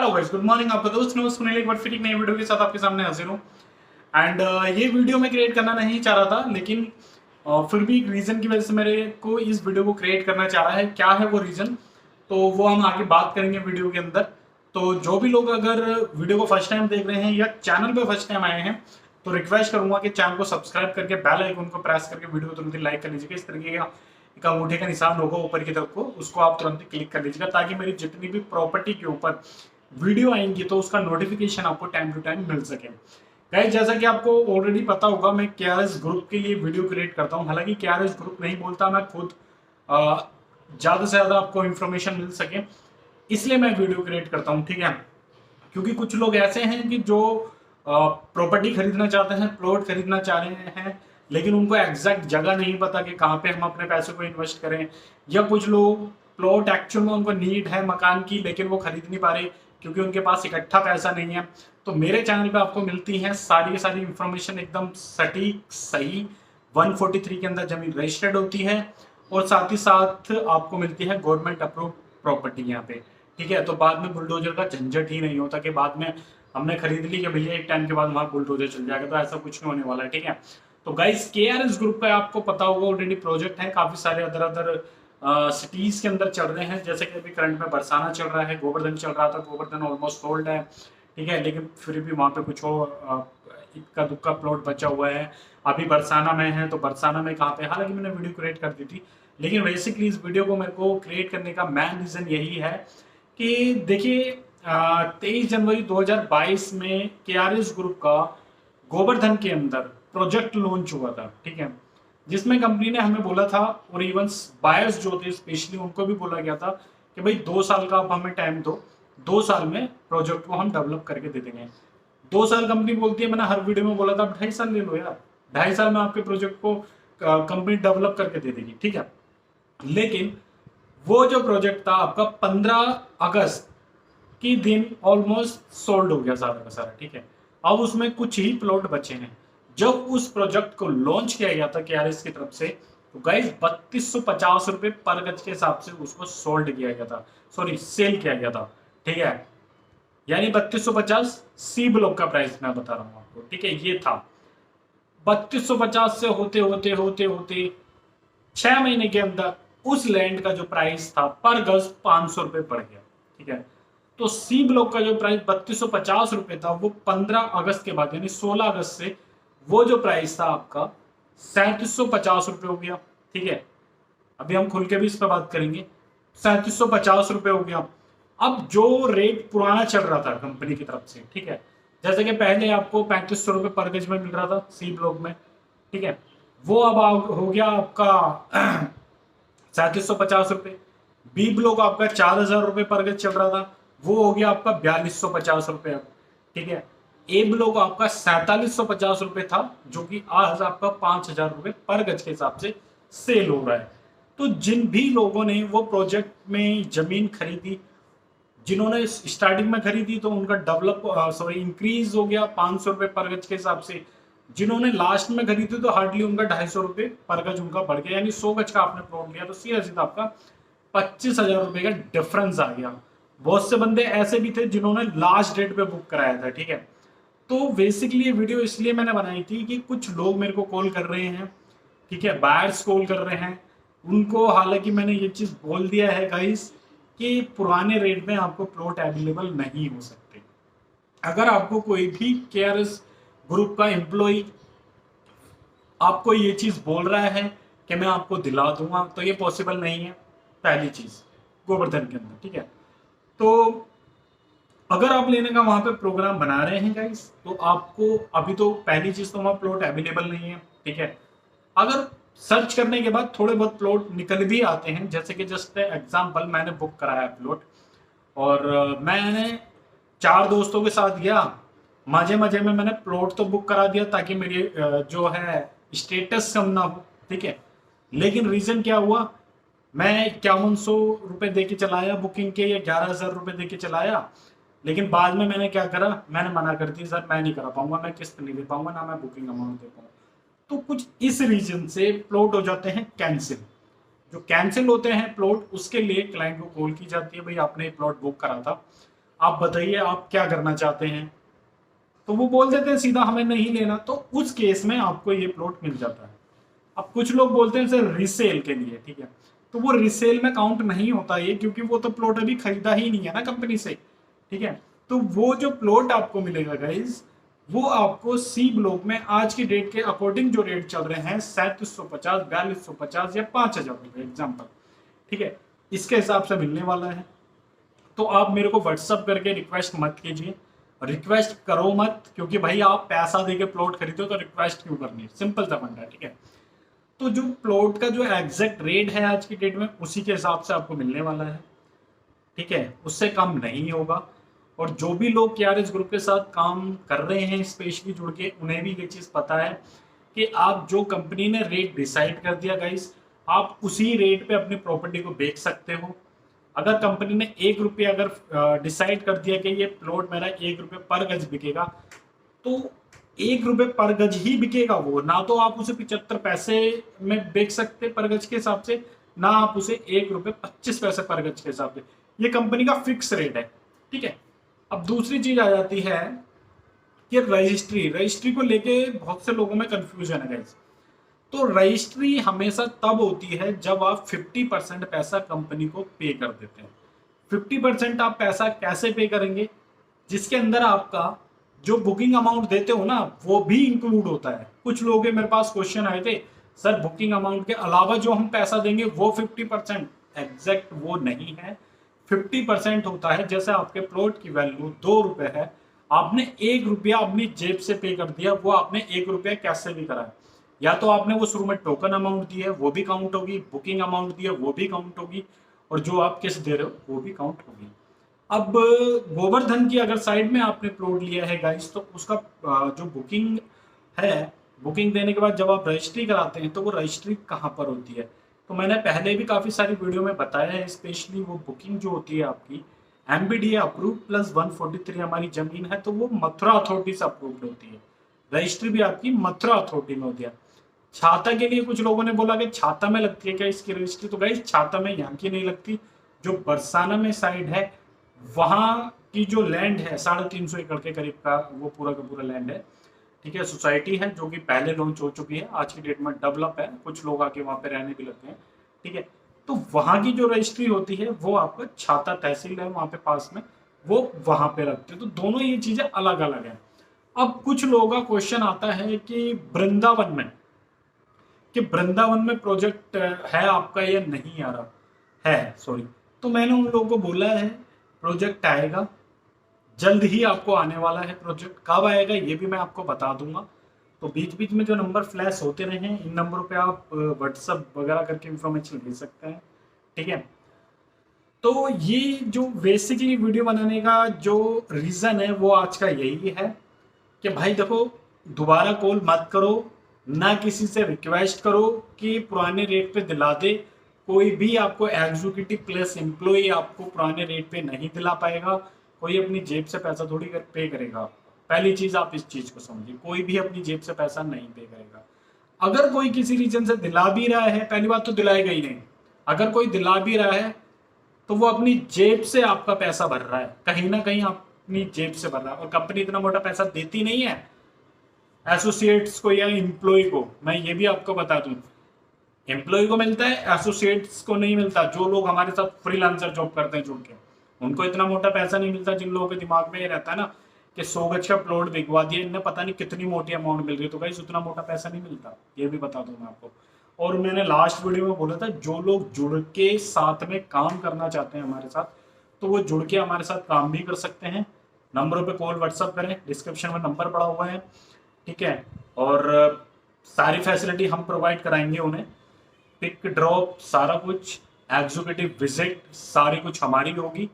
Hello guys, good morning. आपका दोस्त nose Sunil एक बार फिर एक नई वीडियो के साथ आपके सामने हाजिर हूँ। एंड ये वीडियो मैं क्रिएट करना नहीं चाह रहा था, लेकिन फिर भी एक रीजन की वजह से मेरे को इस वीडियो को क्रिएट करना चाह रहा है। क्या है वो रीजन, तो वो हम आगे बात करेंगे वीडियो के अंदर। तो जो भी लोग अगर वीडियो को फर्स्ट टाइम देख रहे हैं या चैनल पे फर्स्ट टाइम आए हैं, तो रिक्वेस्ट करूंगा कि चैनल को सब्सक्राइब करके बेल आइकन को प्रेस करके वीडियो को तुरंत लाइक कर लीजिएगा। इस तरीके का एक अंगूठे का निशान होगा ऊपर की तरफ को, उसको आप तुरंत क्लिक कर लीजिएगा, ताकि मेरी जितनी भी प्रॉपर्टी के ऊपर वीडियो आएंगी तो उसका नोटिफिकेशन आपको टाइम टू टाइम मिल सके। गाइस, जैसा कि आपको ऑलरेडी पता होगा, मैं केआरएस ग्रुप के लिए वीडियो क्रिएट करता हूं। हालांकि केआरएस ग्रुप नहीं बोलता, मैं खुद ज्यादा से ज्यादा आपको इन्फॉर्मेशन मिल सके इसलिए मैं वीडियो क्रिएट करता हूं, ठीक है। क्योंकि कुछ लोग ऐसे हैं कि जो प्रॉपर्टी खरीदना चाहते हैं, प्लॉट खरीदना चाह रहे हैं, लेकिन उनको एग्जैक्ट जगह नहीं पता कि कहाँ पे हम अपने पैसों को इन्वेस्ट करें। या कुछ लोग प्लॉट एक्चुअल में उनको नीड है मकान की, लेकिन वो खरीद नहीं पा रहे क्योंकि उनके पास इकट्ठा पैसा नहीं है। तो मेरे चैनल पे आपको मिलती है सारी की सारी इंफॉर्मेशन एकदम सटीक सही। 143 के अंदर जमीन रजिस्टर्ड होती है और साथ ही साथ आपको मिलती है गवर्नमेंट अप्रूव प्रॉपर्टी यहाँ पे, ठीक है। तो बाद में बुलडोजर का झंझट ही नहीं होता कि बाद में हमने खरीद ली कि भैया एक टाइम के बाद वहां बुलडोजर चल जाएगा, तो ऐसा कुछ नहीं होने वाला है, ठीक है। तो गाइस, केआरएस ग्रुप का आपको पता होगा ऑलरेडी प्रोजेक्ट है, काफी सारे अदर अदर सिटीज के अंदर चल रहे हैं। जैसे कि अभी करंट में बरसाना चल रहा है, गोवर्धन चल रहा था, गोवर्धन ऑलमोस्ट सोल्ड है, ठीक है। लेकिन फिर भी वहां पे कुछ इक्का दुक्का प्लॉट बचा हुआ है। अभी बरसाना में है, तो बरसाना में कहाँ पे, हालांकि मैंने वीडियो क्रिएट कर दी थी, लेकिन बेसिकली इस वीडियो को मेरे को क्रिएट करने का मेन रीजन यही है कि देखिए, 23 जनवरी 2022 में केआरएस ग्रुप का गोवर्धन के अंदर प्रोजेक्ट लॉन्च हुआ था, ठीक है। जिसमें कंपनी ने हमें बोला था, और इवन बायर्स जो थे स्पेशली उनको भी बोला गया था कि भाई 2 साल का आप हमें टाइम दो, 2 साल में प्रोजेक्ट को हम डेवलप करके दे देंगे। 2 साल कंपनी बोलती है, मैंने हर वीडियो में बोला था 2.5 साल ले लो यार, 2.5 साल में आपके प्रोजेक्ट को कंपनी डेवलप करके दे देगी, ठीक है। लेकिन वो जो प्रोजेक्ट था आपका 15 अगस्त की दिन ऑलमोस्ट सोल्ड हो गया सारा का सारा, ठीक है। अब उसमें कुछ ही प्लॉट बचे हैं। जब उस प्रोजेक्ट को लॉन्च किया गया था केआरएस की तरफ से, तो गाइस 3250 रुपए पर गज के हिसाब से उसको सोल्ड किया गया था, सॉरी सेल किया गया था, ठीक है। यानी 3250 सी ब्लॉक का प्राइस मैं बता रहा हूं आपको, ठीक है। ये था 3250 से होते होते होते होते 6 महीने के अंदर उस लैंड का जो प्राइस था पर गज 500 रुपए बढ़ गया, ठीक है। तो सी ब्लॉक का जो प्राइस 3250 रुपए था, वो 15 अगस्त के बाद यानी 16 अगस्त से वो जो प्राइस था आपका 3750 रुपए हो गया, ठीक है। अभी हम खुल के भी इस पर बात करेंगे। 3750 रुपए हो गया। अब जो रेट पुराना चल रहा था कंपनी की तरफ से, ठीक है, जैसे कि पहले आपको 3500 रुपए पर गज में मिल रहा था सी ब्लॉक में, ठीक है, वो अब हो गया आपका 3750 रुपए। बी ब्लॉक आपका 4000 रुपए पर गज चल रहा था, वो हो गया आपका 4250 रुपए अब, ठीक है। ए ब्लॉक आपका 4750 रुपए था, जो कि आज आपका 5000 रुपए पर गज के हिसाब से सेल हो रहा है। तो जिन भी लोगों ने वो प्रोजेक्ट में जमीन खरीदी, जिन्होंने स्टार्टिंग में खरीदी तो उनका इंक्रीज हो गया 500 रुपए पर गज के हिसाब से। जिन्होंने लास्ट में खरीदी तो हार्डली उनका 250 रुपए पर गज उनका बढ़ गया, यानी 100 गज का आपने प्लॉट लिया तो सीधा सीधा आपका 25,000 रुपए का डिफरेंस आ गया। बहुत से बंदे ऐसे भी थे जिन्होंने लास्ट डेट पे बुक कराया था, ठीक है। तो बेसिकली ये वीडियो इसलिए मैंने बनाई थी कि कुछ लोग मेरे को कॉल कर रहे हैं, ठीक है, बायर्स कॉल कर रहे हैं उनको। हालांकि मैंने ये चीज बोल दिया है गाइस कि पुराने रेट में आपको प्लॉट अवेलेबल नहीं हो सकते। अगर आपको कोई भी केआरएस ग्रुप का एम्प्लॉय आपको ये चीज बोल रहा है कि मैं आपको दिला दूंगा, तो ये पॉसिबल नहीं है, पहली चीज गोवर्धन के अंदर, ठीक है। तो अगर आप लेने का वहां पे प्रोग्राम बना रहे हैं गाइस, तो आपको अभी तो पहली चीज तो वहां प्लॉट अवेलेबल नहीं है, ठीक है। अगर सर्च करने के बाद थोड़े बहुत प्लॉट निकल भी आते हैं, जैसे कि जस्ट एग्जांपल मैंने बुक कराया प्लॉट, और मैंने 4 दोस्तों के साथ गया, मजे मजे में मैंने प्लॉट तो बुक करा दिया ताकि मेरी जो है स्टेटस कम ना हो, ठीक है। लेकिन रीजन क्या हुआ, मैं 5100 रुपए दे के चलाया बुकिंग के, या 11,000 रुपए दे के चलाया, लेकिन बाद में मैंने क्या करा, मैंने मना कर दी, सर मैं नहीं करा पाऊंगा, मैं किस्त नहीं दे पाऊंगा, ना मैं बुकिंग अमाउंट दे पाऊंगा। तो कुछ इस रीजन से प्लॉट हो जाते हैं कैंसिल। जो कैंसिल होते हैं प्लॉट, उसके लिए क्लाइंट को कॉल की जाती है, भाई आपने प्लॉट बुक करा था, आप बताइए आप क्या करना चाहते हैं, तो वो बोल देते हैं सीधा हमें नहीं लेना, तो उस केस में आपको ये प्लॉट मिल जाता है। अब कुछ लोग बोलते हैं सर रीसेल के लिए, ठीक है, तो वो रीसेल में काउंट नहीं होता ये, क्योंकि वो तो प्लॉट अभी खरीदा ही नहीं है ना कंपनी से, ठीक है। तो वो जो प्लॉट आपको मिलेगा गाइज, वो आपको सी ब्लॉक में आज की डेट के अकॉर्डिंग जो रेट चल रहे हैं 3750, 4250 या 5000 रुपए एग्जाम्पल, ठीक है, इसके हिसाब से मिलने वाला है। तो आप मेरे को व्हाट्सअप करके रिक्वेस्ट मत कीजिए, रिक्वेस्ट करो मत, क्योंकि भाई आप पैसा देके प्लॉट खरीदो तो रिक्वेस्ट क्यों करनी है, सिंपल सा फंडा है, ठीक है। तो जो प्लॉट का जो एग्जैक्ट रेट है आज की डेट में, उसी के हिसाब से आपको मिलने वाला है, ठीक है, उससे कम नहीं होगा। और जो भी लोग केआरएस ग्रुप के साथ काम कर रहे हैं स्पेशली जुड़ के, उन्हें भी ये चीज़ पता है कि आप जो कंपनी ने रेट डिसाइड कर दिया गाइस, आप उसी रेट पे अपनी प्रॉपर्टी को बेच सकते हो। अगर कंपनी ने 1 रुपये अगर डिसाइड कर दिया कि ये प्लॉट मेरा 1 रुपये पर गज बिकेगा, तो 1 रुपये पर गज ही बिकेगा वो, ना तो आप उसे 75 पैसे में बेच सकते पर गज के हिसाब से, ना आप उसे 1 रुपये 25 पैसे पर गज के हिसाब से। ये कंपनी का फिक्स रेट है, ठीक है। अब दूसरी चीज आ जाती है कि रजिस्ट्री, रजिस्ट्री को लेके बहुत से लोगों में कंफ्यूजन है गाइस। तो रजिस्ट्री हमेशा तब होती है जब आप 50% पैसा कंपनी को पे कर देते हैं। 50% आप पैसा कैसे पे करेंगे, जिसके अंदर आपका जो बुकिंग अमाउंट देते हो ना वो भी इंक्लूड होता है। कुछ लोगों के मेरे पास क्वेश्चन आए थे, सर बुकिंग अमाउंट के अलावा जो हम पैसा देंगे वो 50%, एग्जैक्ट वो नहीं है। 50% होता है, जैसे आपके प्लॉट की वैल्यू 2 रुपए है, आपने 1 रुपया अपनी जेब से पे कर दिया, वो आपने 1 रुपया कैसे भी करा है, या तो आपने वो शुरू में टोकन अमाउंट दी है वो भी काउंट होगी, बुकिंग अमाउंट दी है वो भी काउंट होगी, और जो आप किस्त दे रहे हो वो भी काउंट होगी। अब गोवर्धन की अगर साइड में आपने प्लॉट लिया है गाइस, तो उसका जो बुकिंग है, बुकिंग देने के बाद जब आप रजिस्ट्री कराते हैं तो वो रजिस्ट्री कहाँ पर होती है, तो मैंने पहले भी काफ़ी सारी वीडियो में बताया है। स्पेशली वो बुकिंग जो होती है आपकी MBDA अप्रूव प्लस 143 हमारी जमीन है, तो वो मथुरा अथॉरिटी से अप्रूव्ड होती है। रजिस्ट्री भी आपकी मथुरा अथॉरिटी में होती है। छाता के लिए कुछ लोगों ने बोला कि छाता में लगती है क्या इसकी रजिस्ट्री, तो गाइस छाता में यहाँ की नहीं लगती, जो बरसाना में साइड है वहाँ की जो लैंड है 350 एकड़ के करीब का, वो पूरा का पूरा लैंड है, ठीक है। सोसाइटी है जो कि पहले लॉन्च हो चुकी है, आज की डेट में डेवलप है, कुछ लोग आके वहाँ पे रहने भी लगते हैं, ठीक है। तो वहाँ की जो रजिस्ट्री होती है वो आपका छाता तहसील है वहाँ पे पास में, वो वहाँ पे रखते हैं। तो दोनों ये चीजें अलग अलग है। अब कुछ लोगों का क्वेश्चन आता है कि वृंदावन में, प्रोजेक्ट है आपका या नहीं आ रहा है, सॉरी। तो मैंने उन लोगों को बोला है प्रोजेक्ट आएगा, जल्द ही आपको आने वाला है। प्रोजेक्ट कब आएगा ये भी मैं आपको बता दूंगा। तो बीच बीच में जो नंबर फ्लैश होते रहे हैं, इन नंबरों पे आप व्हाट्सअप वगैरह करके इंफॉर्मेशन भेज सकते हैं, ठीक है। तो ये जो बेसिकली वीडियो बनाने का जो रीज़न है वो आज का यही है कि भाई देखो, दोबारा कॉल मत करो, ना किसी से रिक्वेस्ट करो कि पुराने रेट पे दिला दे। कोई भी आपको एग्जीक्यूटिव प्लस एम्प्लॉय आपको पुराने रेट पे नहीं दिला पाएगा। कोई अपनी जेब से पैसा थोड़ी पे करेगा। पहली चीज आप इस चीज को समझिए, कोई भी अपनी जेब से पैसा नहीं पे करेगा। अगर कोई किसी रीजन से दिला भी रहा है, पहली बात तो दिलाएगा ही नहीं। अगर कोई दिला भी रहा है तो वो अपनी जेब से आपका पैसा भर रहा है, कहीं ना कहीं अपनी जेब से भर रहा है। और कंपनी इतना मोटा पैसा देती नहीं है एसोसिएट्स को या एम्प्लॉय को। मैं ये भी आपको बता दूं, एम्प्लॉय को मिलता है, एसोसिएट्स को नहीं मिलता। जो लोग हमारे साथ फ्रीलांसर जॉब करते हैं जुड़ के, उनको इतना मोटा पैसा नहीं मिलता। जिन लोगों के दिमाग में ये रहता है ना कि 100 गज का प्लॉट बिकवा दिया, इन्हें पता नहीं कितनी मोटी अमाउंट मिल रही है, तो गाइस उतना मोटा पैसा नहीं मिलता, ये भी बता दूं मैं आपको। और मैंने लास्ट वीडियो में बोला था, जो लोग जुड़ के साथ में काम करना चाहते हैं हमारे साथ, तो वो जुड़ के हमारे साथ काम भी कर सकते हैं। नंबरों पे कॉल व्हाट्सअप करें, डिस्क्रिप्शन में नंबर पड़ा हुआ है, ठीक है। और सारी फैसिलिटी हम प्रोवाइड कराएंगे उन्हें, पिक ड्रॉप सारा कुछ, एग्जीक्यूटिव विजिट सारी कुछ हमारी होगी,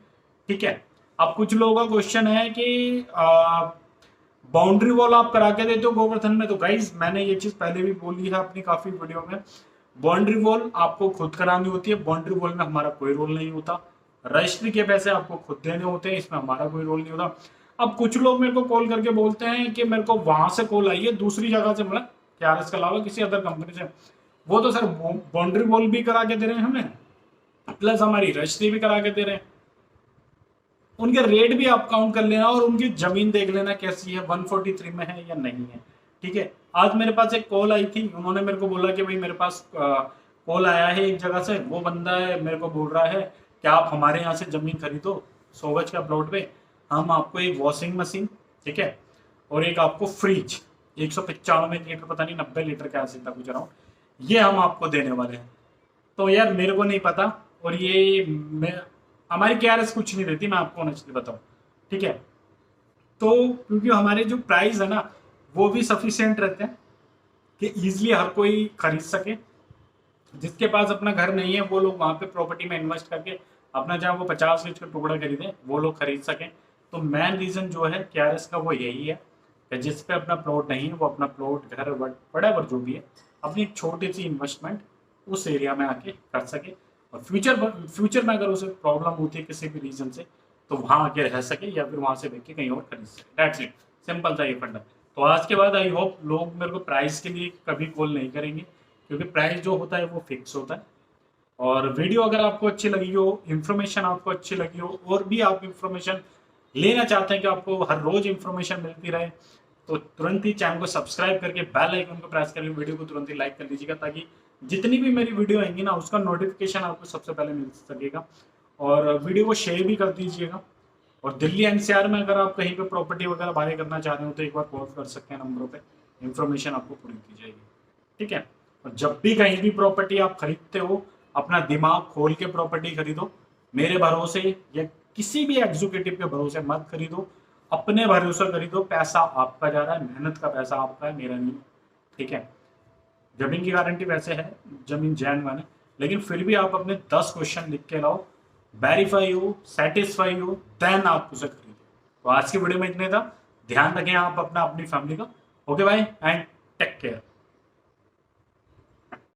ठीक है। अब कुछ लोगों का क्वेश्चन है कि बाउंड्री वॉल आप करा के देते हो गोवर्धन में, तो गाइज मैंने ये चीज पहले भी बोली है अपनी काफी वीडियो में, बाउंड्री वॉल आपको खुद करानी होती है। बाउंड्री वॉल में हमारा कोई रोल नहीं होता। रजिस्ट्री के पैसे आपको खुद देने होते हैं, इसमें हमारा कोई रोल नहीं होता। अब कुछ लोग मेरे को कॉल करके बोलते हैं कि मेरे को वहां से कॉल आई है दूसरी जगह से, मतलब केआरएस के अलावा किसी अदर कंपनी से, वो तो सर बाउंड्री वॉल भी करा के दे रहे हैं हमें, प्लस हमारी रजिस्ट्री भी करा के दे रहे हैं। उनके रेट भी आप काउंट कर लेना और उनकी जमीन देख लेना कैसी है, 143 में है या नहीं है। ठीक है, आज मेरे पास एक कॉल आई थी, उन्होंने मेरे को बोला कि भाई मेरे पास कॉल आया है एक जगह से, वो बंदा है मेरे को बोल रहा है कि आप हमारे यहाँ से जमीन खरीदो 100 गज का प्लॉट पे, हम आपको एक वॉशिंग मशीन, ठीक है, और एक आपको फ्रिज 195 लीटर, पता नहीं 90 लीटर का ऐसे था कुछ रहा हूँ, ये हम आपको देने वाले हैं। तो यार मेरे को नहीं पता, और ये हमारी KRS कुछ नहीं देती, मैं आपको ऑनेस्टली बताऊं। ठीक है, तो क्योंकि हमारे जो प्राइस है ना वो भी सफिशिएंट रहते हैं कि इजीली हर कोई खरीद सके। जिसके पास अपना घर नहीं है वो लोग वहां पे प्रॉपर्टी में इन्वेस्ट करके अपना चाहे वो 50 गज का टुकड़ा खरीदे, वो लोग खरीद सकें। तो मेन रीजन जो है KRS का वो यही है कि जिस पे अपना प्लॉट नहीं है वो अपना प्लॉट, घर, वटेवर जो भी है, अपनी एक छोटी सी इन्वेस्टमेंट उस एरिया में आके कर सके, और फ्यूचर में अगर उसे प्रॉब्लम होती है किसी भी रीजन से तो वहां आके रह सके या फिर वहां से बेच के कहीं और खरीद सके। दैट्स इट, सिंपल था ये फंडा। तो आज के बाद आई होप लोग मेरे को प्राइस के लिए कभी कॉल नहीं करेंगे, क्योंकि प्राइस जो होता है वो फिक्स होता है। और वीडियो अगर आपको अच्छी लगी हो, इन्फॉर्मेशन आपको अच्छी लगी हो, और भी आप इन्फॉर्मेशन लेना चाहते हैं कि आपको हर रोज इन्फॉर्मेशन मिलती रहे, तो तुरंत ही चैनल को सब्सक्राइब करके बेल आइकन को प्रेस करके वीडियो को तुरंत ही लाइक कर लीजिएगा, ताकि जितनी भी मेरी वीडियो आएंगी ना उसका नोटिफिकेशन आपको सबसे पहले मिल सकेगा। और वीडियो को शेयर भी कर दीजिएगा। और दिल्ली NCR में अगर आप कहीं पे प्रॉपर्टी वगैरह बाय करना चाह रहे हो तो एक बार कॉल कर सकते हैं नंबरों पे, इन्फॉर्मेशन आपको पूरी की जाएगी। ठीक है, और जब भी कहीं भी प्रॉपर्टी आप खरीदते हो अपना दिमाग खोल के प्रॉपर्टी खरीदो, मेरे भरोसे या किसी भी एग्जीक्यूटिव के भरोसे मत खरीदो, अपने भरोसे खरीदो। पैसा आपका जा रहा है, मेहनत का पैसा आपका है, मेरा नहीं। ठीक है, जमीन की गारंटी वैसे है, जमीन जेन्युइन है, लेकिन फिर भी आप अपने 10 क्वेश्चन लिख के लाओ, वेरीफाई हो, सेटिस्फाई हो, देन आप उसे खरीदो। तो आज की वीडियो में इतने था, ध्यान रखें आप अपना, अपनी फैमिली का। Okay bye and take care.